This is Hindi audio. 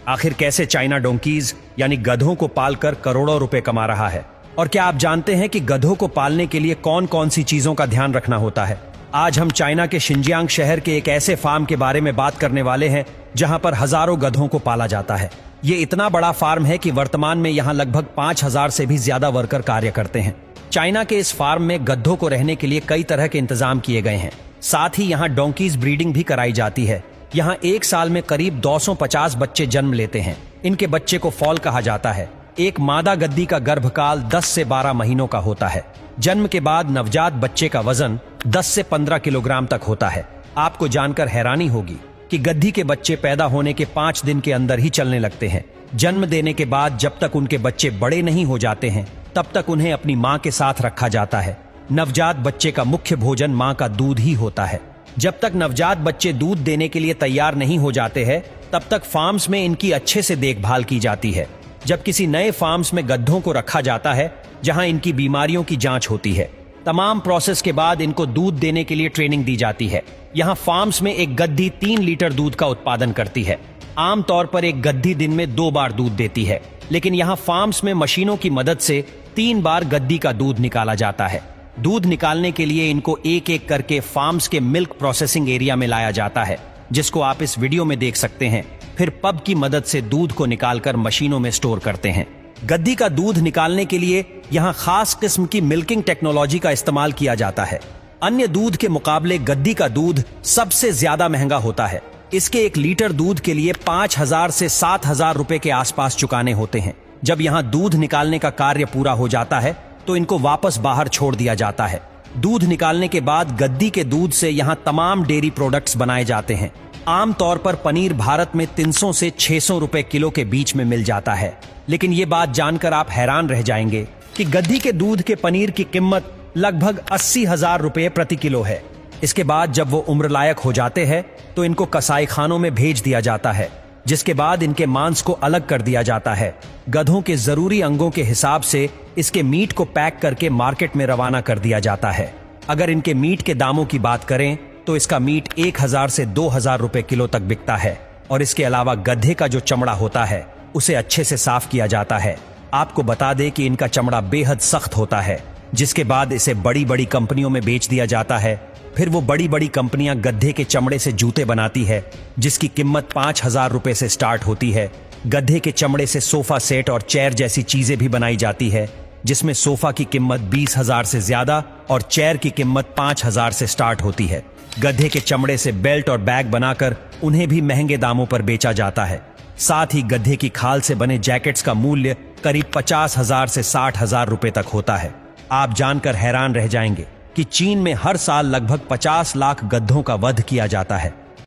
आखिर कैसे चाइना डोंकीज यानी गधों को पालकर करोड़ों रुपए कमा रहा है? और क्या आप जानते हैं कि गधों को पालने के लिए कौन कौन सी चीजों का ध्यान रखना होता है? आज हम चाइना के शिनजियांग शहर के एक ऐसे फार्म के बारे में बात करने वाले हैं जहां पर हजारों गधों को पाला जाता है। ये इतना बड़ा फार्म है कि वर्तमान में यहां लगभग 5000 से भी ज्यादा वर्कर कार्य करते हैं। चाइना के इस फार्म में गधों को रहने के लिए कई तरह के इंतजाम किए गए हैं। साथ ही यहाँ डोंकीज ब्रीडिंग भी कराई जाती है। यहाँ एक साल में करीब 250 बच्चे जन्म लेते हैं। इनके बच्चे को फॉल कहा जाता है। एक मादा गद्दी का गर्भकाल 10 से 12 महीनों का होता है। जन्म के बाद नवजात बच्चे का वजन 10 से 15 किलोग्राम तक होता है। आपको जानकर हैरानी होगी कि गद्दी के बच्चे पैदा होने के 5 दिन के अंदर ही चलने लगते हैं। जन्म देने के बाद जब तक उनके बच्चे बड़े नहीं हो जाते हैं तब तक उन्हें अपनी मां के साथ रखा जाता है। नवजात बच्चे का मुख्य भोजन मां का दूध ही होता है। जब तक नवजात बच्चे दूध देने के लिए तैयार नहीं हो जाते हैं तब तक फार्म्स में इनकी अच्छे से देखभाल की जाती है। जब किसी नए फार्म्स में गधों को रखा जाता है जहां इनकी बीमारियों की जांच होती है, तमाम प्रोसेस के बाद इनको दूध देने के लिए ट्रेनिंग दी जाती है। यहाँ फार्म्स में एक गद्दी 3 लीटर दूध का उत्पादन करती है। आमतौर पर एक गद्दी दिन में 2 बार दूध देती है, लेकिन यहाँ फार्म्स में मशीनों की मदद से 3 बार गद्दी का दूध निकाला जाता है। दूध निकालने के लिए इनको एक एक करके फार्म्स के मिल्क प्रोसेसिंग एरिया में लाया जाता है, जिसको आप इस वीडियो में देख सकते हैं। फिर पब की मदद से दूध को निकालकर मशीनों में स्टोर करते हैं। गद्दी का दूध निकालने के लिए यहाँ खास किस्म की मिल्किंग टेक्नोलॉजी का इस्तेमाल किया जाता है। अन्य दूध के मुकाबले गद्दी का दूध सबसे ज्यादा महंगा होता है। इसके 1 लीटर दूध के लिए 5000 से 7000 रुपए के आसपास चुकाने होते हैं। जब यहाँ दूध निकालने का कार्य पूरा हो जाता है तो इनको वापस बाहर छोड़ दिया जाता है। दूध निकालने के बाद गद्दी के दूध से यहाँ तमाम डेयरी प्रोडक्ट्स बनाए जाते हैं। आमतौर पर पनीर भारत में 300 से 600 रुपए किलो के बीच में मिल जाता है। लेकिन ये बात जानकर आप हैरान रह जाएंगे कि गद्दी के दूध के पनीर की कीमत लगभग 80,000 रुपए प्रति किलो है। इसके बाद जब वो उम्र लायक हो जाते हैं तो इनको कसाई खानों में भेज दिया जाता है, जिसके बाद इनके मांस को अलग कर दिया जाता है। गधों के जरूरी अंगों के हिसाब से इसके मीट को पैक करके मार्केट में रवाना कर दिया जाता है। अगर इनके मीट के दामों की बात करें तो इसका मीट 1000 से 2000 रुपए किलो तक बिकता है। और इसके अलावा गधे का जो चमड़ा होता है उसे अच्छे से साफ किया जाता है। आपको बता दें कि इनका चमड़ा बेहद सख्त होता है, जिसके बाद इसे बड़ी बड़ी कंपनियों में बेच दिया जाता है। फिर वो बड़ी बड़ी कंपनियां गधे के चमड़े से जूते बनाती है, जिसकी कीमत 5000 रुपए से स्टार्ट होती है। गधे के चमड़े से सोफा सेट और चेयर जैसी चीजें भी बनाई जाती है, जिसमें सोफा की कीमत 20,000 से ज्यादा और चेयर की कीमत 5000 से स्टार्ट होती है। गधे के चमड़े से बेल्ट और बैग बनाकर उन्हें भी महंगे दामों पर बेचा जाता है। साथ ही गधे की खाल से बने जैकेट्स का मूल्य करीब 50,000 से 60,000 रुपए तक होता है। आप जानकर हैरान रह जाएंगे कि चीन में हर साल लगभग 50 लाख गधों का वध किया जाता है।